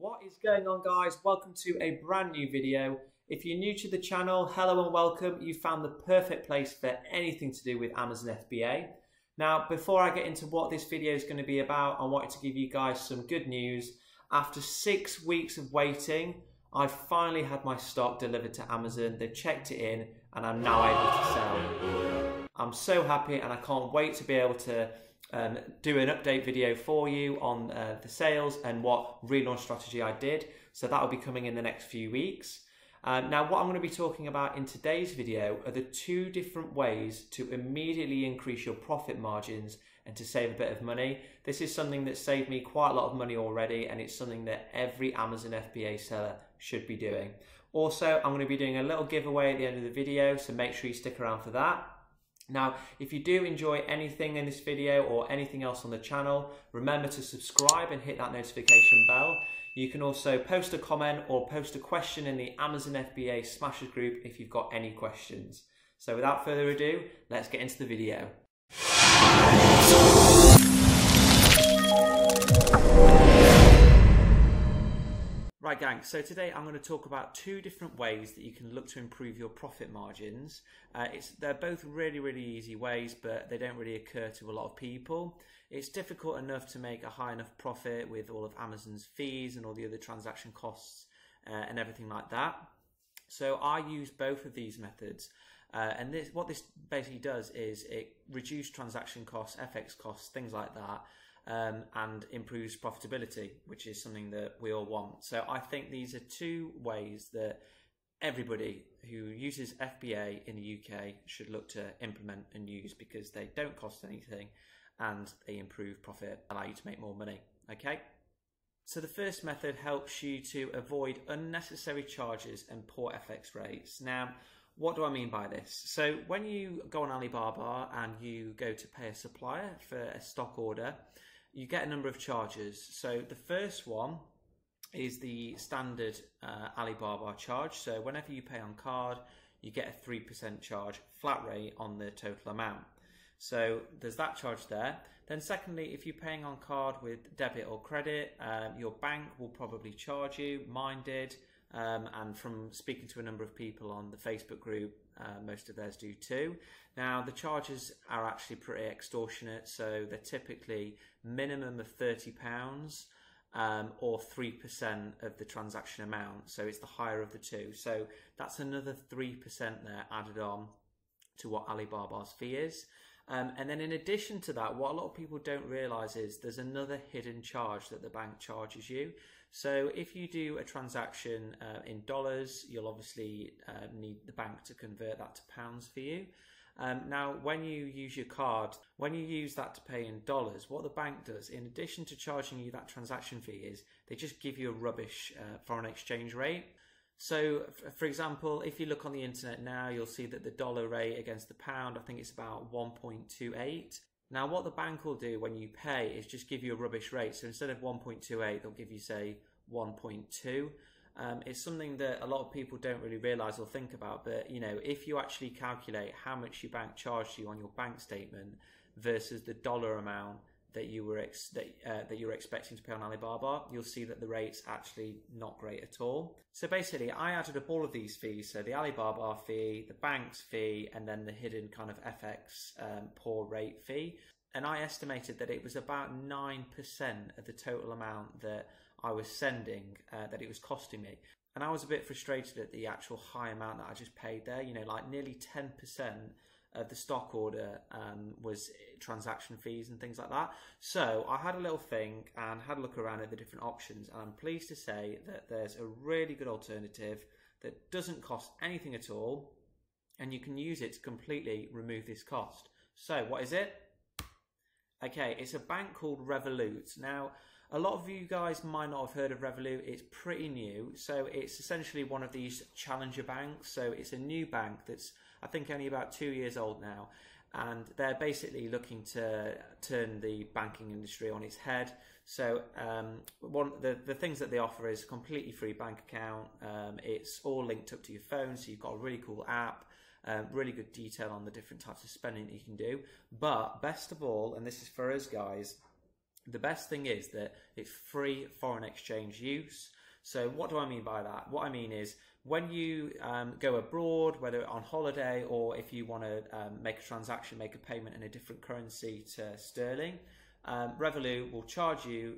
What is going on, guys? Welcome to a brand new video. If you're new to the channel, hello and welcome. You found the perfect place for anything to do with Amazon FBA. Now, before I get into what this video is going to be about, I wanted to give you guys some good news. After 6 weeks of waiting, I finally had my stock delivered to Amazon. They've checked it in and I'm now able to sell. I'm so happy and I can't wait to be able to do an update video for you on the sales and what relaunch strategy I did. So that will be coming in the next few weeks. Now, what I'm going to be talking about in today's video are the two different ways to immediately increase your profit margins and to save a bit of money. This is something that saved me quite a lot of money already, and it's something that every Amazon FBA seller should be doing. Also, I'm going to be doing a little giveaway at the end of the video, so make sure you stick around for that. Now, if you do enjoy anything in this video or anything else on the channel, remember to subscribe and hit that notification bell. You can also post a comment or post a question in the Amazon FBA Smashers group if you've got any questions. So without further ado, let's get into the video. Right, gang, so today I'm going to talk about two different ways that you can look to improve your profit margins. They're both really easy ways, but they don't really occur to a lot of people. It's difficult enough to make a high enough profit with all of Amazon's fees and all the other transaction costs and everything like that. So I use both of these methods. And what this basically does is it reduces transaction costs, FX costs, things like that. And improves profitability, which is something that we all want. So I think these are two ways that everybody who uses FBA in the UK should look to implement and use, because they don't cost anything and they improve profit, allow you to make more money. Okay? So the first method helps you to avoid unnecessary charges and poor FX rates. Now, what do I mean by this? So when you go on Alibaba and you go to pay a supplier for a stock order, you get a number of charges. So the first one is the standard Alibaba charge. So whenever you pay on card, you get a 3% charge, flat rate on the total amount. So there's that charge there. Then secondly, if you're paying on card with debit or credit, your bank will probably charge you. Mine did. And from speaking to a number of people on the Facebook group, most of theirs do too. Now, the charges are actually pretty extortionate, so they're typically minimum of £30 or 3% of the transaction amount, so it's the higher of the two. So that's another 3% there added on to what Alibaba's fee is. And then in addition to that, what a lot of people don't realise is there's another hidden charge that the bank charges you. So if you do a transaction in dollars, you'll obviously need the bank to convert that to pounds for you. Now, when you use your card, when you use that to pay in dollars, what the bank does, in addition to charging you that transaction fee, is they just give you a rubbish foreign exchange rate. So, for example, if you look on the internet now, you'll see that the dollar rate against the pound, I think it's about 1.28. Now, what the bank will do when you pay is just give you a rubbish rate. So instead of 1.28, they'll give you, say, 1.2. It's something that a lot of people don't really realise or think about. But, you know, if you actually calculate how much your bank charged you on your bank statement versus the dollar amount that you were expecting to pay on Alibaba, you'll see that the rate's actually not great at all. So basically, I added up all of these fees. So the Alibaba fee, the bank's fee, and then the hidden kind of FX poor rate fee. And I estimated that it was about 9% of the total amount that I was sending that it was costing me. And I was a bit frustrated at the actual high amount that I just paid there. You know, like nearly 10% of the stock order was transaction fees and things like that. So I had a little think and had a look around at the different options, and I'm pleased to say that there's a really good alternative that doesn't cost anything at all, and you can use it to completely remove this cost. So what is it? Okay, it's a bank called Evolute. Now, a lot of you guys might not have heard of Evolute. It's pretty new. So it's essentially one of these challenger banks. So it's a new bank that's, I think, only about 2 years old now. And they're basically looking to turn the banking industry on its head. So the things that they offer is a completely free bank account. It's all linked up to your phone. So you've got a really cool app. Really good detail on the different types of spending that you can do. But best of all, and this is for us guys, The best thing is that it's free foreign exchange use. So what do I mean by that? What I mean is when you go abroad, whether on holiday or if you want to make a transaction, make a payment in a different currency to sterling, Revolut will charge you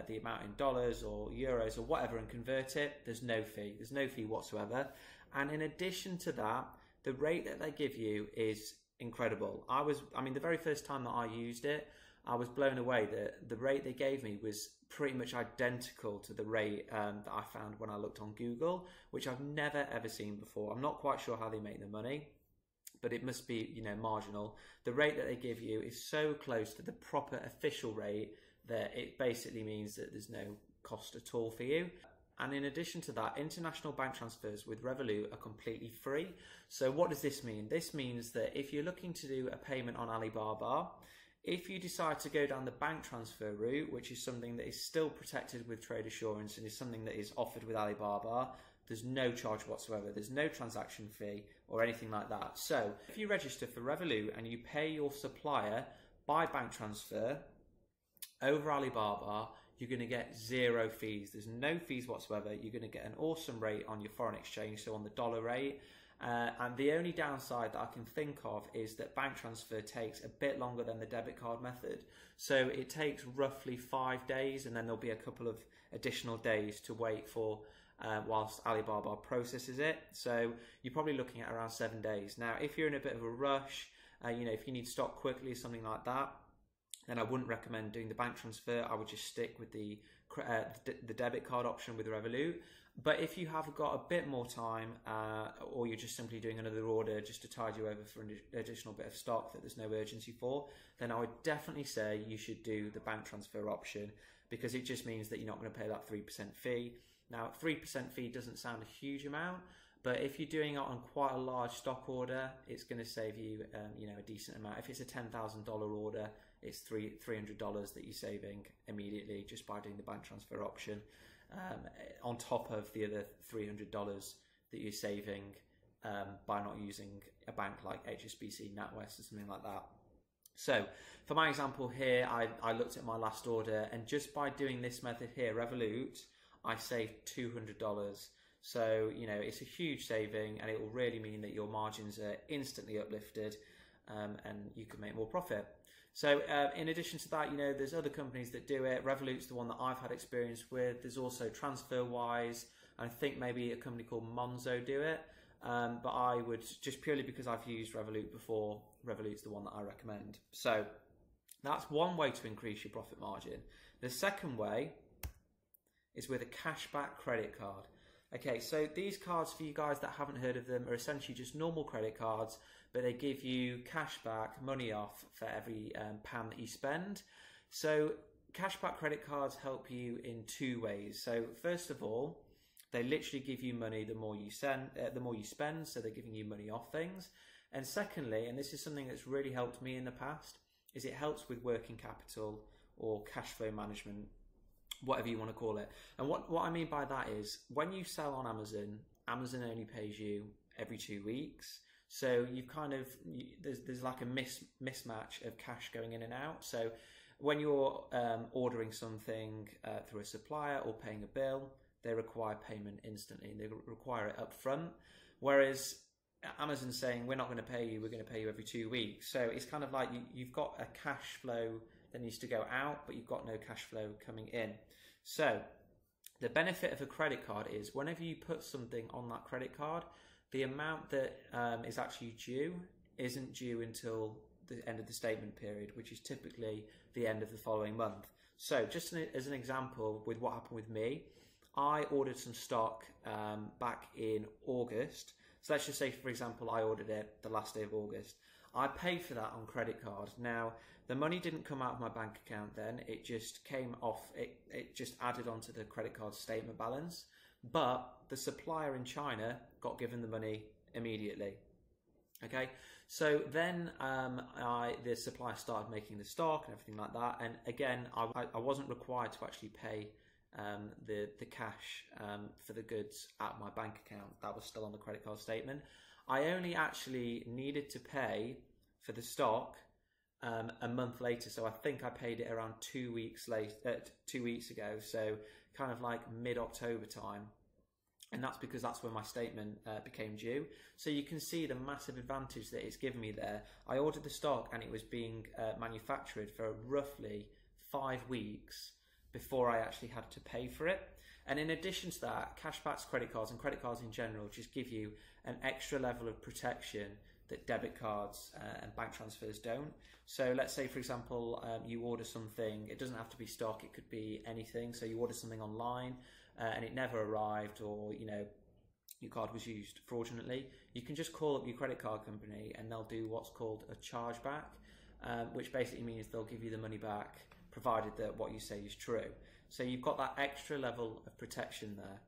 the amount in dollars or euros or whatever and convert it. There's no fee. There's no fee whatsoever. And in addition to that, the rate that they give you is incredible. I mean, the very first time that I used it, I was blown away that the rate they gave me was pretty much identical to the rate that I found when I looked on Google, which I've never ever seen before. I'm not quite sure how they make the money, but it must be, you know, marginal. The rate that they give you is so close to the proper official rate that it basically means that there's no cost at all for you. And in addition to that, international bank transfers with Revolut are completely free. So what does this mean? This means that if you're looking to do a payment on Alibaba, if you decide to go down the bank transfer route, which is something that is still protected with trade assurance and is something that is offered with Alibaba, there's no charge whatsoever. There's no transaction fee or anything like that. So if you register for Revolut and you pay your supplier by bank transfer over Alibaba, you're going to get zero fees. There's no fees whatsoever. You're going to get an awesome rate on your foreign exchange, so on the dollar rate. And the only downside that I can think of is that bank transfer takes a bit longer than the debit card method. So it takes roughly 5 days, and then there'll be a couple of additional days to wait for whilst Alibaba processes it. So you're probably looking at around 7 days. Now, if you're in a bit of a rush, you know, if you need stock quickly or something like that, then I wouldn't recommend doing the bank transfer. I would just stick with the debit card option with Revolut. But if you have got a bit more time, or you're just simply doing another order just to tide you over for an additional bit of stock that there's no urgency for, then I would definitely say you should do the bank transfer option, because it just means that you're not going to pay that 3% fee. Now, 3% fee doesn't sound a huge amount, but if you're doing it on quite a large stock order, it's going to save you, you know, a decent amount. If it's a $10,000 order, it's $300 that you're saving immediately just by doing the bank transfer option, on top of the other $300 that you're saving by not using a bank like HSBC, NatWest, or something like that. So for my example here, I looked at my last order, and just by doing this method here, Revolut, I saved $200. So, you know, it's a huge saving, and it will really mean that your margins are instantly uplifted, and you can make more profit. So in addition to that, you know, there's other companies that do it. Revolut's the one that I've had experience with. There's also TransferWise. I think maybe a company called Monzo do it. But I would, just purely because I've used Revolut before, Revolut's the one that I recommend. So that's one way to increase your profit margin. The second way is with a cashback credit card. Okay, so these cards, for you guys that haven't heard of them, are essentially just normal credit cards, but they give you cash back, money off for every pound that you spend. So cashback credit cards help you in two ways. So first of all, they literally give you money the more you spend, so they're giving you money off things. And secondly, and this is something that's really helped me in the past, is it helps with working capital or cash flow management, whatever you want to call it. And what I mean by that is, when you sell on Amazon, Amazon only pays you every 2 weeks. So you've kind of, there's like a mismatch of cash going in and out. So when you're ordering something through a supplier or paying a bill, they require payment instantly, and they require it up front. Whereas Amazon's saying, we're not going to pay you, we're going to pay you every 2 weeks. So it's kind of like you've got a cash flow that needs to go out, but you've got no cash flow coming in. So the benefit of a credit card is, whenever you put something on that credit card, the amount that is actually due isn't due until the end of the statement period, which is typically the end of the following month. So just as an example with what happened with me, I ordered some stock back in August. So let's just say, for example, I ordered it the last day of August. I paid for that on credit card. Now, the money didn't come out of my bank account then. It just came off, it just added onto the credit card statement balance. But the supplier in China got given the money immediately. Okay, so then the supplier started making the stock and everything like that. And again, I wasn't required to actually pay the cash for the goods at my bank account. That was still on the credit card statement. I only actually needed to pay for the stock a month later. So I think I paid it around 2 weeks later, 2 weeks ago. So kind of like mid-October time. And that's because that's when my statement became due. So you can see the massive advantage that it's given me there. I ordered the stock and it was being manufactured for roughly 5 weeks before I actually had to pay for it. And in addition to that, cashbacks, credit cards, and credit cards in general just give you an extra level of protection that debit cards and bank transfers don't. So let's say, for example, you order something. It doesn't have to be stock. It could be anything. So you order something online and it never arrived, or your card was used fraudulently. You can just call up your credit card company and they'll do what's called a chargeback, which basically means they'll give you the money back provided that what you say is true. So you've got that extra level of protection there.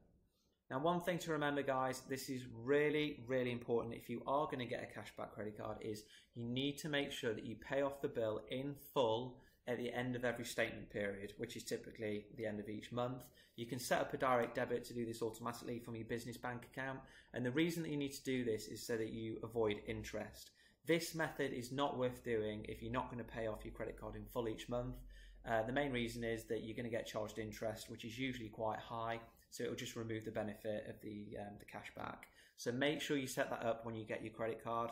Now, one thing to remember, guys, this is really, really important if you are going to get a cashback credit card, is you need to make sure that you pay off the bill in full at the end of every statement period, which is typically the end of each month. You can set up a direct debit to do this automatically from your business bank account. And the reason that you need to do this is so that you avoid interest. This method is not worth doing if you're not going to pay off your credit card in full each month. The main reason is that you're going to get charged interest, which is usually quite high. So it will just remove the benefit of the cash back. So make sure you set that up when you get your credit card.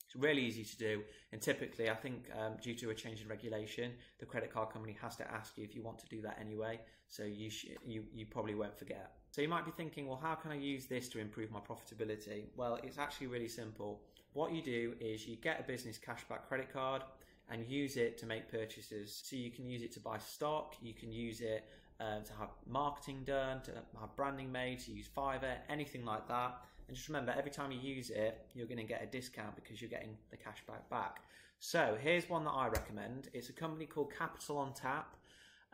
It's really easy to do, and typically I think due to a change in regulation, the credit card company has to ask you if you want to do that anyway, so you probably won't forget. So you might be thinking, well, how can I use this to improve my profitability? Well, it's actually really simple. What you do is you get a business cashback credit card and use it to make purchases. So you can use it to buy stock, you can use it to have marketing done, to have branding made, to use Fiverr, anything like that. And just remember, every time you use it, you're going to get a discount because you're getting the cashback back. So here's one that I recommend. It's a company called Capital on Tap.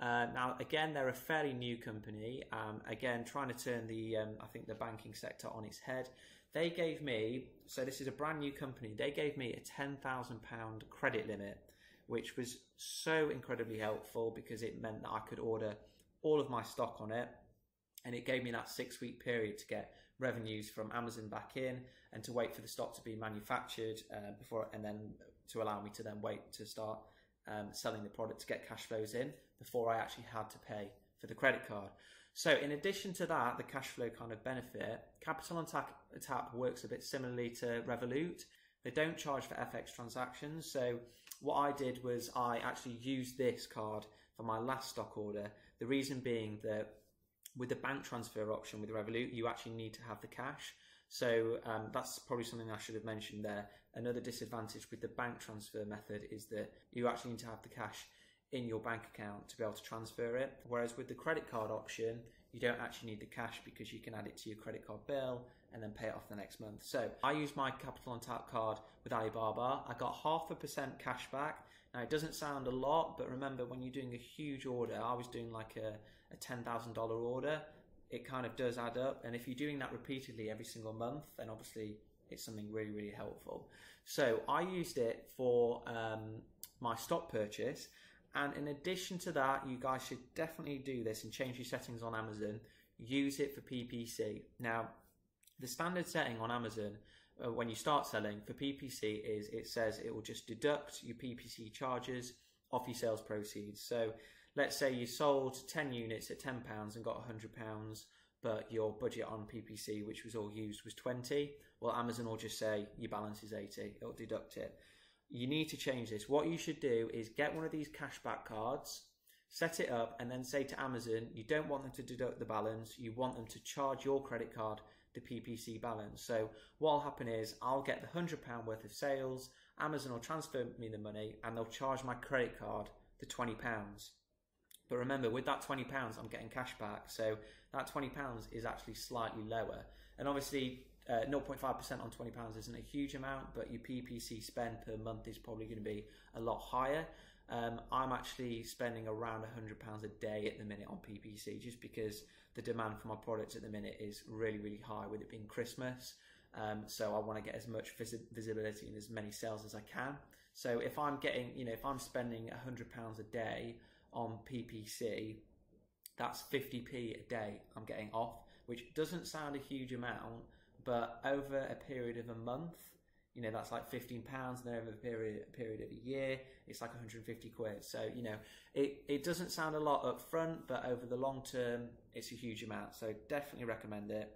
Now, again, they're a fairly new company. Again, trying to turn I think the banking sector on its head. They gave me, so this is a brand new company, they gave me a £10,000 credit limit, which was so incredibly helpful because it meant that I could order all of my stock on it, and it gave me that 6-week period to get revenues from Amazon back in and to wait for the stock to be manufactured and then to allow me to then wait to start selling the product to get cash flows in before I actually had to pay for the credit card. So in addition to that, the cash flow kind of benefit, Capital on Tap works a bit similarly to Evolute. They don't charge for FX transactions. So what I did was I actually used this card for my last stock order. The reason being that with the bank transfer option with Evolute, you actually need to have the cash. So that's probably something I should have mentioned there. Another disadvantage with the bank transfer method is that you actually need to have the cash in your bank account to be able to transfer it. Whereas with the credit card option, you don't actually need the cash because you can add it to your credit card bill and then pay it off the next month. So I used my Capital on Tap card with Alibaba. I got 0.5% cash back. Now, it doesn't sound a lot, but remember, when you're doing a huge order, I was doing like a $10,000 order, it kind of does add up. And if you're doing that repeatedly every single month, then obviously it's something really, really helpful. So I used it for my stock purchase. And in addition to that, you guys should definitely do this and change your settings on Amazon. Use it for PPC. Now, the standard setting on Amazon when you start selling for PPC is it says it will just deduct your PPC charges off your sales proceeds. So let's say you sold 10 units at £10 and got £100, but your budget on PPC, which was all used, was 20. Well, Amazon will just say your balance is 80. It'll deduct it. You need to change this. What you should do is get one of these cashback cards, set it up, and then say to Amazon, you don't want them to deduct the balance. You want them to charge your credit card the PPC balance. So what will happen is I'll get the £100 worth of sales, Amazon will transfer me the money, and they'll charge my credit card the £20. But remember, with that £20, I'm getting cash back. So that £20 is actually slightly lower. And obviously, 0.5% on £20 isn't a huge amount, but your PPC spend per month is probably going to be a lot higher. I'm actually spending around £100 a day at the minute on PPC, just because the demand for my products at the minute is really, really high with it being Christmas. So I want to get as much visibility and as many sales as I can. So if I'm getting, if I'm spending £100 a day on PPC, that's 50p a day I'm getting off, which doesn't sound a huge amount, but over a period of a month, you know, that's like £15, and then over a period of a year, it's like 150 quid. So, you know, it doesn't sound a lot up front, but over the long term, it's a huge amount. So definitely recommend it.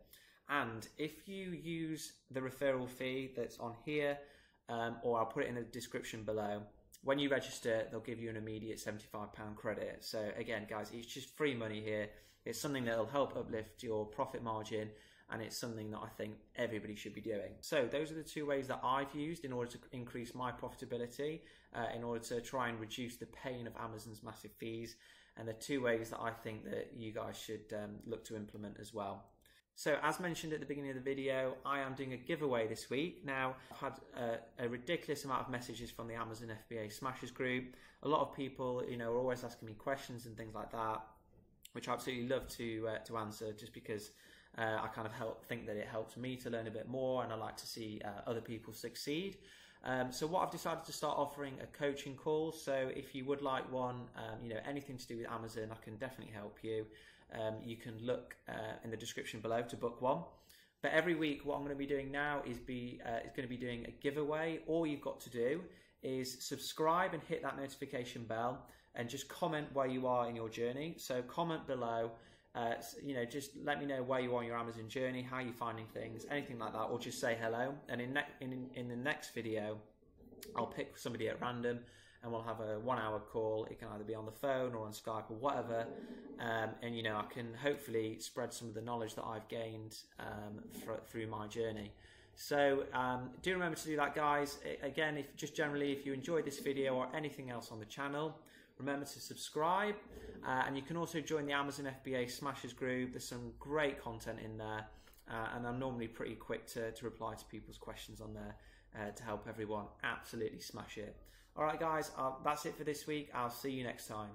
And if you use the referral fee that's on here, or I'll put it in the description below, when you register, they'll give you an immediate £75 credit. So again, guys, it's just free money here. It's something that will help uplift your profit margin, and it's something that I think everybody should be doing. So those are the two ways that I've used in order to increase my profitability, in order to try and reduce the pain of Amazon's massive fees, and the two ways that I think that you guys should look to implement as well. So as mentioned at the beginning of the video, I am doing a giveaway this week. Now, I've had a ridiculous amount of messages from the Amazon FBA Smashers group. A lot of people, you know, are always asking me questions and things like that, which I absolutely love to answer, just because I kind of think that it helps me to learn a bit more, and I like to see other people succeed. So what I've decided to start offering a coaching call. So if you would like one, you know, anything to do with Amazon, I can definitely help you. You can look in the description below to book one. But every week, what I'm going to be doing now is going to be doing a giveaway. All you've got to do is subscribe and hit that notification bell, and just comment where you are in your journey. So comment below. You know, just let me know where you are on your Amazon journey, how you're finding things, anything like that, or just say hello. And in the next video, I'll pick somebody at random, and we'll have a 1 hour call. It can either be on the phone or on Skype or whatever. And, you know, I can hopefully spread some of the knowledge that I've gained through my journey. So do remember to do that, guys. Again, if you enjoyed this video or anything else on the channel, remember to subscribe. And you can also join the Amazon FBA Smashers group. There's some great content in there. And I'm normally pretty quick to reply to people's questions on there to help everyone absolutely smash it. All right, guys, that's it for this week. I'll see you next time.